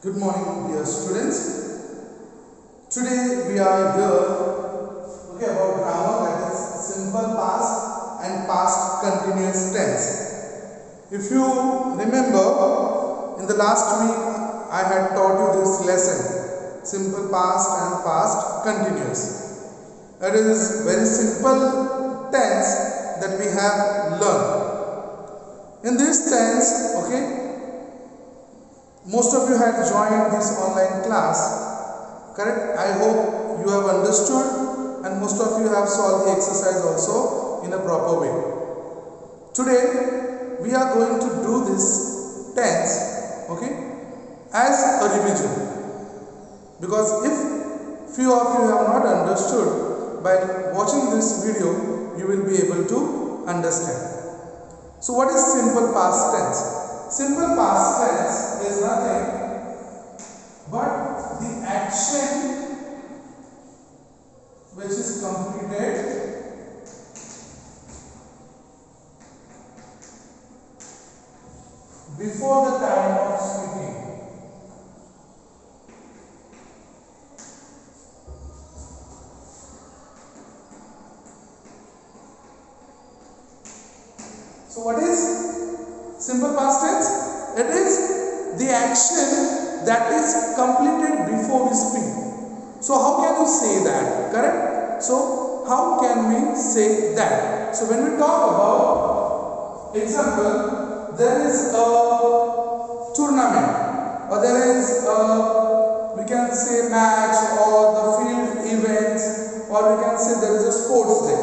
Good morning, dear students. Today we are here about grammar, that is simple past and past continuous tense. If you remember, in the last week I had taught you this lesson, simple past and past continuous. That is very simple tense that we have learned. In this tense, most of you had joined this online class, correct? I hope you have understood and most of you have solved the exercise also in a proper way. Today we are going to do this tense, as a revision, because if few of you have not understood, by watching this video you will be able to understand. So what is simple past tense? Simple past tense is nothing but the action which is completed before the time of speaking. So what is simple past tense? It is the action that is completed before we speak. So how can you say that? Correct? So how can we say that? So when we talk about example, there is a tournament, or there is a, we can say, match, or the field events, or we can say there is a sports day.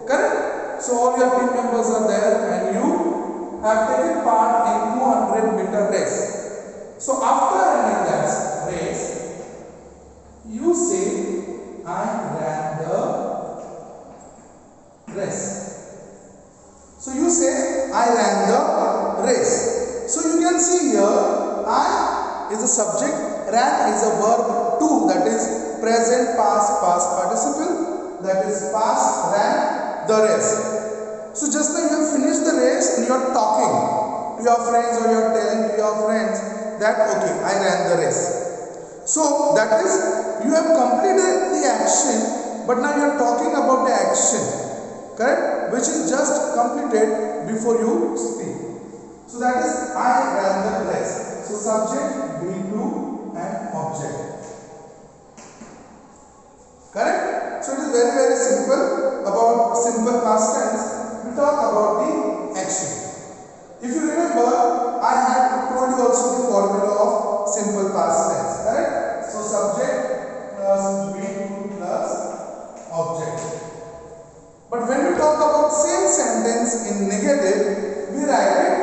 Correct? So all your team members are there and you have taken part in 200-meter race. So after running that race, you say, I ran the race. So you say, I ran the race. So you can see here, I is a subject, ran is a verb to, that is present past participle, that is past ran the race. So just now you have finished the race and you are talking to your friends, or you are telling to your friends that I ran the race. So that is, you have completed the action, but now you are talking about the action, correct, which is just completed before you speak. So that is, I ran the race. So subject, be-to and object. Correct? So it is very, very simple about simple past tense. We talk about the action. If you remember, I had told you also the formula of simple past tense, correct? So subject plus be-to plus object. But when we talk about same sentence in negative, we write it,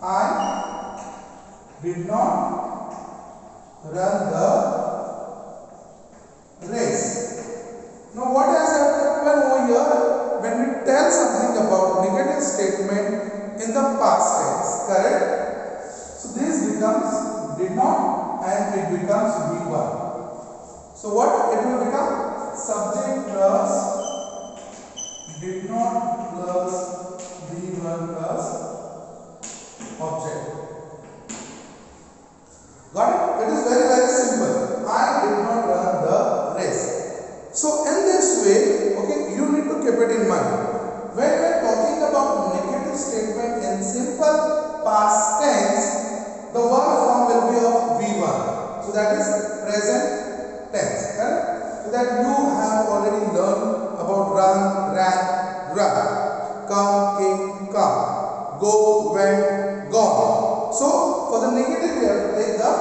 I did not run the race. Now what has happened over here? When we tell something about negative statement in the past tense, correct? So this becomes did not and it becomes V1. So what it will become? Subject plus did not plus V1 plus object. Got it? It is very, very simple. I did not run the race. So in this way, you need to keep it in mind. When we are talking about negative statement in simple past tense, the verb form will be of V1. So that is present tense. Correct? So that you have already learned about run, ran, run, come, came, come, go, went, gone. So for the negative, we have to take the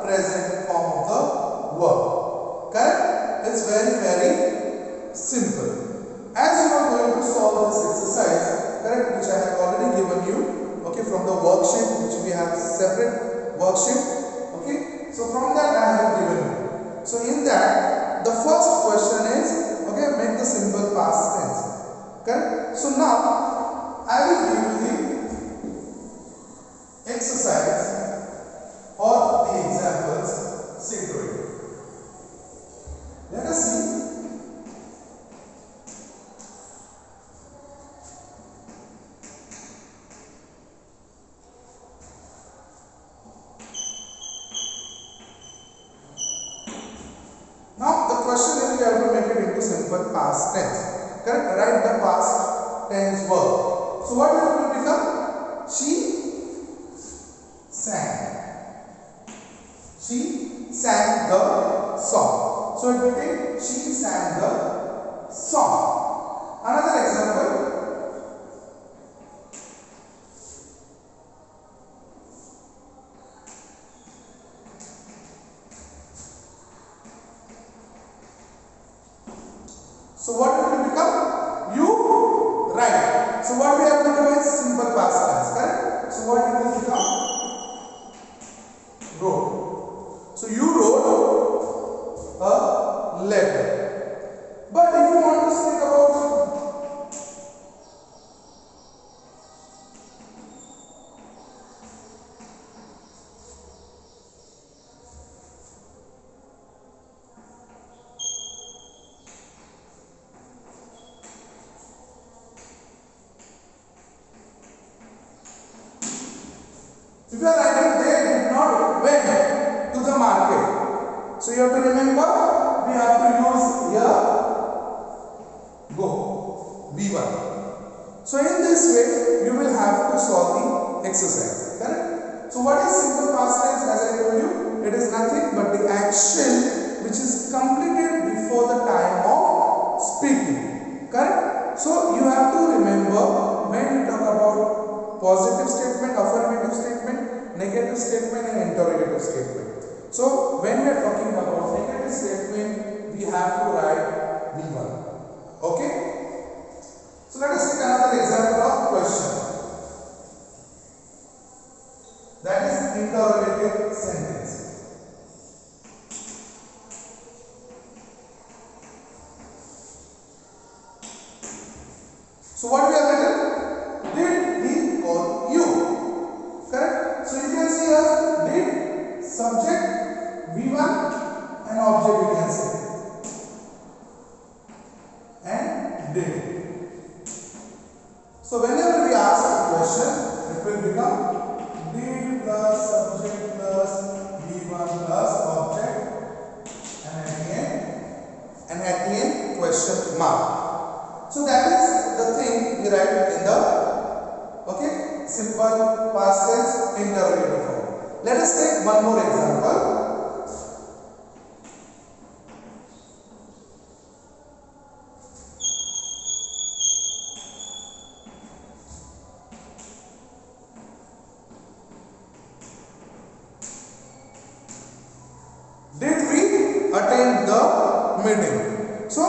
present form of the verb. Correct? It's very, very simple. As you are going to solve this exercise, correct, which I have already given you, from the worksheet, which we have separate worksheet, so from that I have given you. So in that, the first question is, make the simple past tense, correct. So now, I will give you the exercise or the examples, see to it. Let us see. to simple past tense. Correct? Write the past tense verb. So what will it become? She sang. She sang the song. So it became she sang the song. Another example. So what will it become? You write. So what we have to do is simple past tense, correct? So what it will become? Wrote. So you wrote a letter. But if you want to speak about if you are writing they did not went to the market. So you have to remember we have to use here go V1. So in this way you will have to solve the exercise. Correct? So what is simple past tense? As I told you, it is nothing but the action which is completed before the time of speaking. Correct? So you have to remember when you talk about positive statement, affirmative statement, negative statement and interrogative statement. So when we are talking about negative statement, we have to write V1. Okay? So let us take another example of question. That is interrogative sentence. So what we have written? Did he call you? Correct? So you can see here did, subject, V1 and object you can say. And did. So whenever we ask a question, it will become did plus subject plus V1 plus object and at the end question mark. So that is the thing we write in the simple past tense interrogative form. Let us take one more example. Did we attend the meeting? So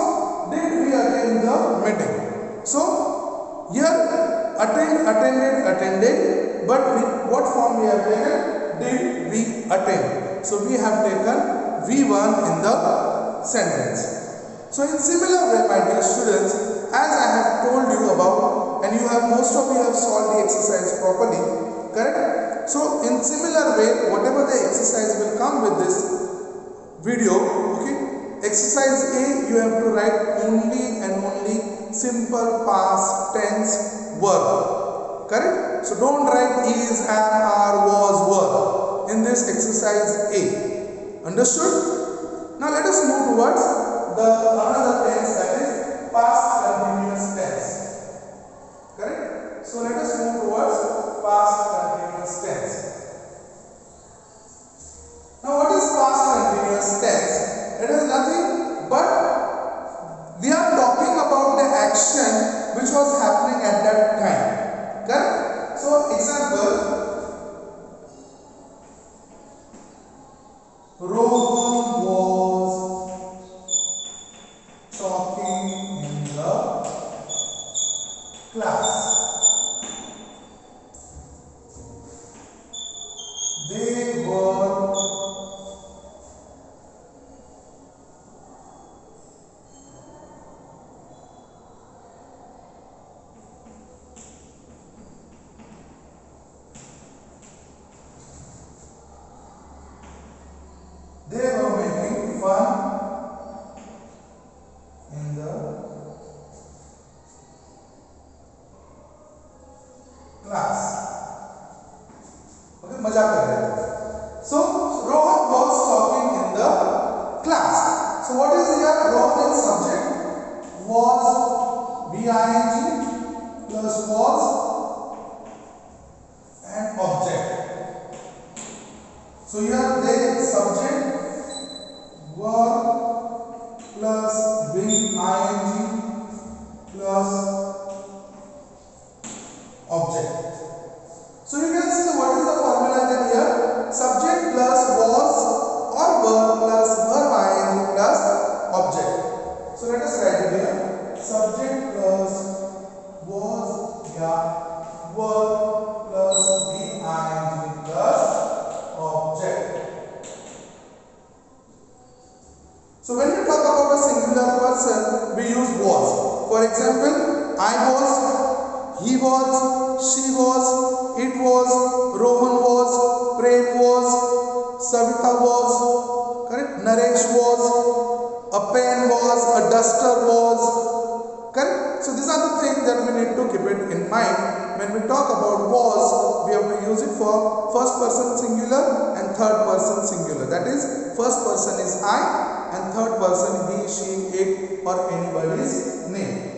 did we attend the meeting? So here attended, but what form we have taken? Did we attend? So we have taken V1 in the sentence. So in similar way, my dear students, as I have told you about, and most of you have solved the exercise properly, correct? So in similar way, whatever the exercise will come with this video, exercise A, you have to write only and only simple past tense verb. Correct? So don't write is, am, are, was, were in this exercise A. Understood? Now let us move towards the another tense, that is past continuous tense. Correct? So let us move towards past continuous tense. Now what is past continuous tense? It is nothing but we are talking about the action which was happening at that time. Correct? So example, Rohan was talking in the class. They were making fun in the class. Okay, मजाक कर रहे थे. So Rohan was talking in the class. So what is here? Rohan is subject. was, VING plus was and object. So here they subject, verb plus VING plus object. So you can see what is the formula then here? Subject plus was or verb plus verb ing plus object. So let us write it here. Subject plus was, yeah, verb plus VING plus object. So when we talk about a singular person, we use was. For example, I was, he was, she was, it was, Rohan was, Prem was, Savita was, correct? Naresh was, a pen was, a duster was, correct? So these are the things that we need to keep it in mind. When we talk about was, we have to use it for first person singular and third person singular. That is, first person is I and third person he, she, it or anybody's name.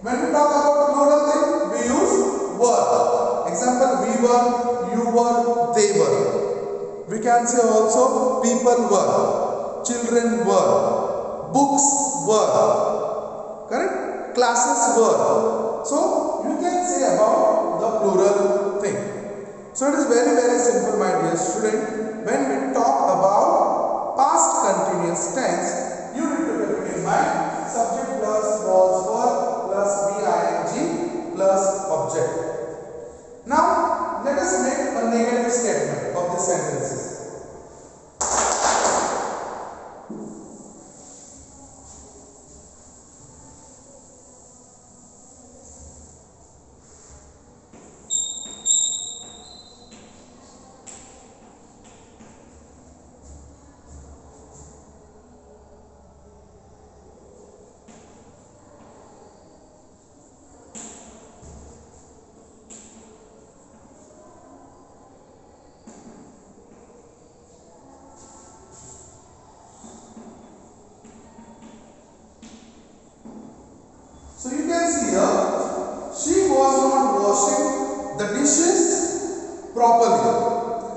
When we talk about plural thing, we use were. Example, we were, you were, they were. We can say also people were, children were, books were, correct? Classes were. So you can say about the plural thing. So it is very, very simple, my dear student. When we talk about past continuous tense, you need to keep it in mind. Subject plus was, were plus VING plus object. Now let us make a negative statement of the sentences. So you can see here, she was not washing the dishes properly,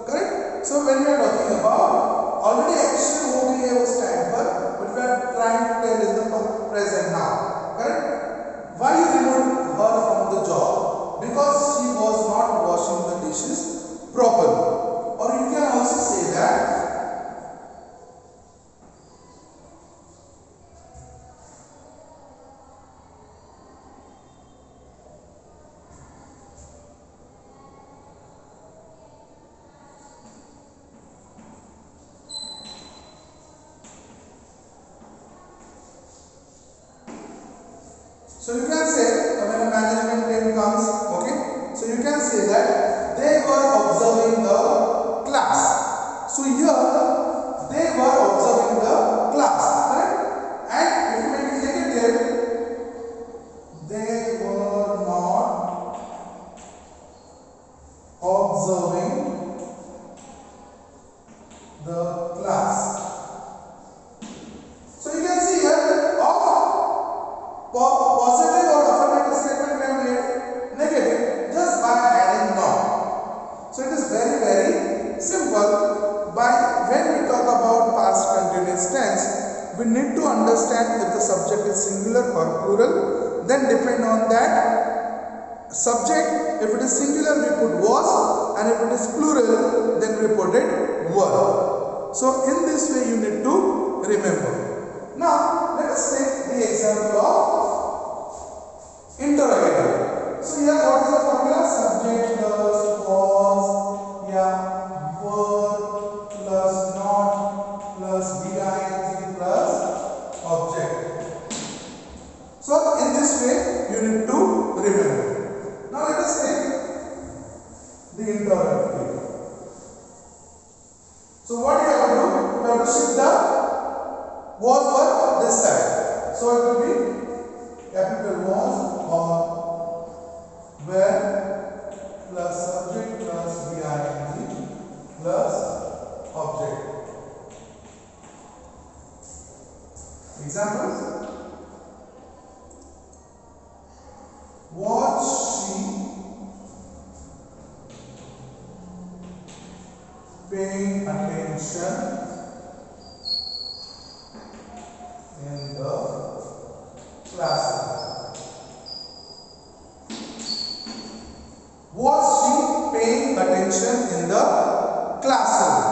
correct? So when we are talking about already action हो गई है उस time पर, but we are trying to tell in the present now, correct? Why you removed her from the job? Because she was not washing the dishes properly. Or you can also say that so you can say when a management team comes, okay, so you can say that they were observing the class. So here they were observing the class, correct? And if you make it negative, they were not observing the class. So you can see here positive or affirmative statement we have made negative just by adding not. So it is very, very simple. By when we talk about past continuous tense, we need to understand if the subject is singular or plural. Then depend on that subject. If it is singular, we put was, and if it is plural, then we put it were. So in this way, you need to remember. Now let us take the example of interrogative. So here what is the formula? Subject plus was, yeah, verb plus not plus VING plus object. So in this way you need to remember. Now let us take the interrogative. So what you have to do? You have to shift the was verb this side. So it will be capital was or where plus subject plus VING plus object. Examples? paying attention in the classroom. Was she paying attention in the classroom?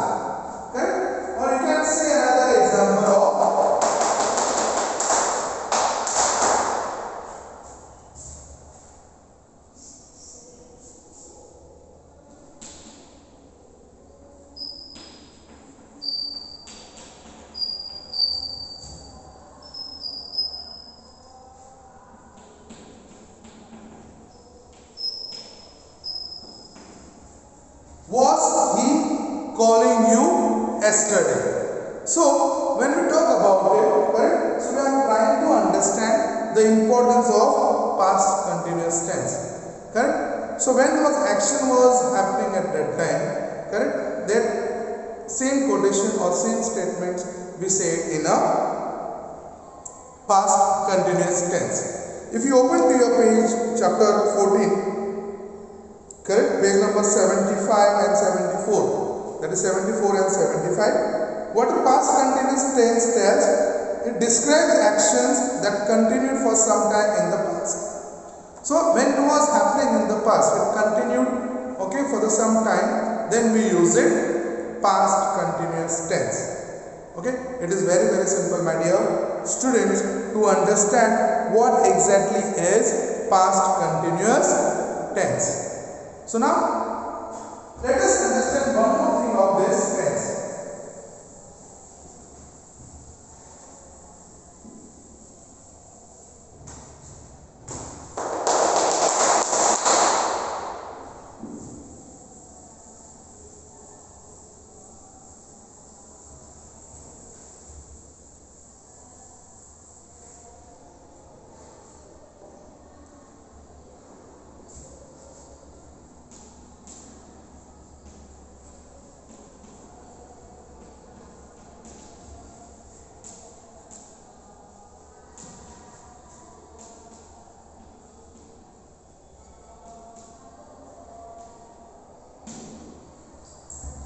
Correct? Or you can say another example of was he calling you yesterday? So when we talk about it, correct? So we are trying to understand the importance of past continuous tense. Correct? So when was action was happening at that time, correct? That same quotation or same statements we say in a past continuous tense. If you open to your page chapter 14, correct, page number 75 and 74, that is 74 and 75. What a past continuous tense tells, it describes actions that continued for some time in the past. So when it was happening in the past, it continued, okay, for the some time, then we use it past continuous tense. Okay, it is very simple, my dear students, to understand what exactly is past continuous tense. So now, let us understand one more thing of this tense.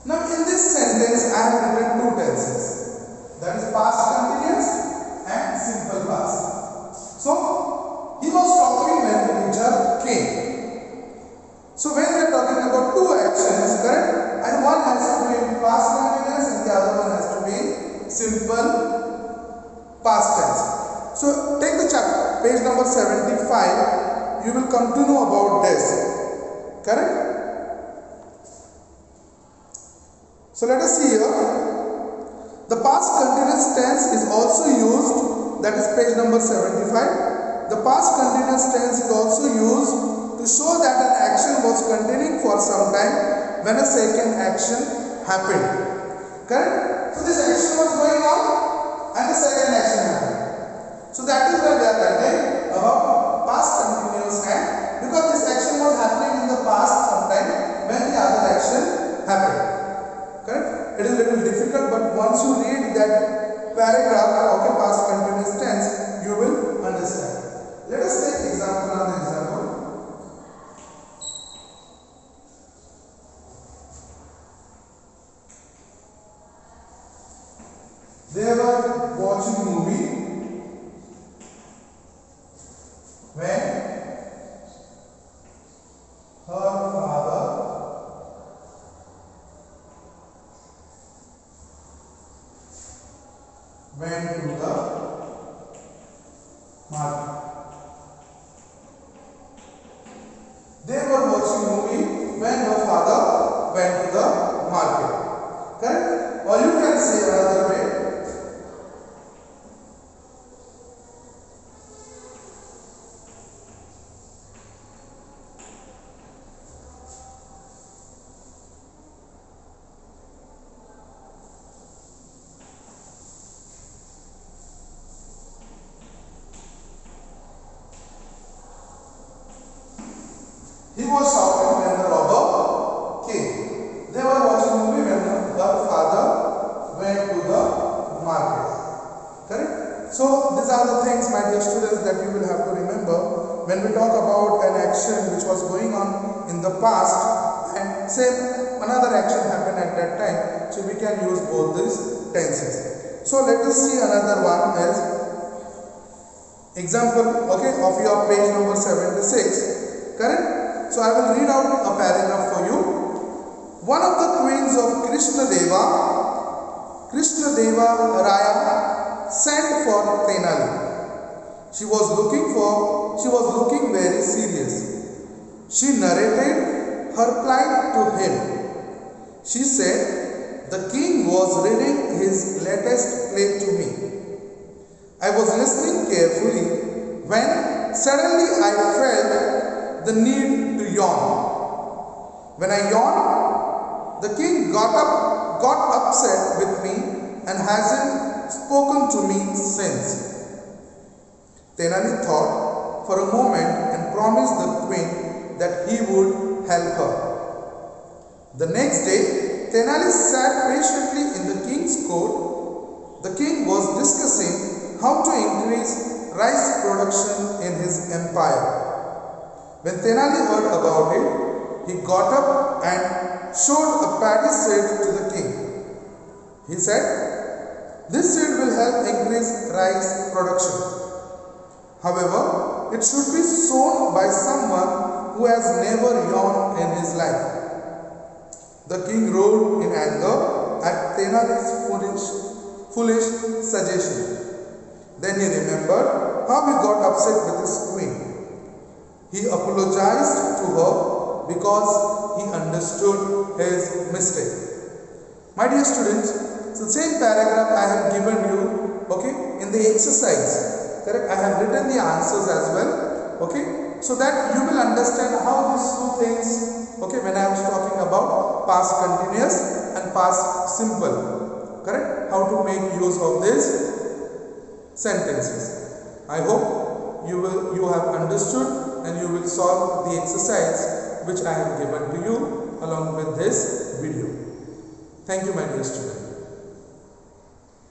Now in this sentence I have written two tenses, that is past continuous and simple past. So he was talking when the teacher came. So when we are talking about two actions, correct, and one has to be in past continuous and the other one has to be in simple past tense. So take the chapter, page number 75, you will come to know about this, correct. So let us see here, the past continuous tense is also used, that is page number 75. The past continuous tense is also used to show that an action was continuing for some time when a second action happened. Correct? So this action was going on and the second action happened. So that is why we are talking about past continuous tense, because this action was happening in the past sometime when the other action happened. Correct? It is a little difficult, but once you read that paragraph, okay, past continuous tense, you will understand. Let us take example on the example. They were watching movie when her father went to the market. They were watching movie when her father went to the market. Correct? Or you can say another way. He was shouting when the robber came. They were watching movie when her father went to the market. Correct? So these are the things, my dear students, that you will have to remember when we talk about an action which was going on in the past and say another action happened at that time. we can use both these tenses. So let us see another one as example, okay, of your page number 76, correct? So I will read out a paragraph for you. One of the queens of Krishna Deva Raya sent for Tenali. She was looking very serious. She narrated her plight to him. She said, the king was reading his latest play to me. I was listening carefully when suddenly I felt the need to yawn. When I yawned, the king got upset with me and hasn't spoken to me since. Tenali thought for a moment and promised the queen that he would help her. The next day, Tenali sat patiently in the king's court. The king was discussing how to increase rice production in his empire. When Tenali heard about it, he got up and showed a paddy seed to the king. He said, this seed will help increase rice production. However, it should be sown by someone who has never yawned in his life. The king roared in anger at Tenali's foolish suggestion. Then he remembered how he got upset with his queen. He apologized to her because he understood his mistake. My dear students, the same paragraph I have given you, okay, in the exercise. Correct? I have written the answers as well, okay, so that you will understand how these two things, okay, when I was talking about past continuous and past simple, correct, how to make use of these sentences. I hope you have understood and you will solve the exercise which I have given to you along with this video. Thank you, my dear students.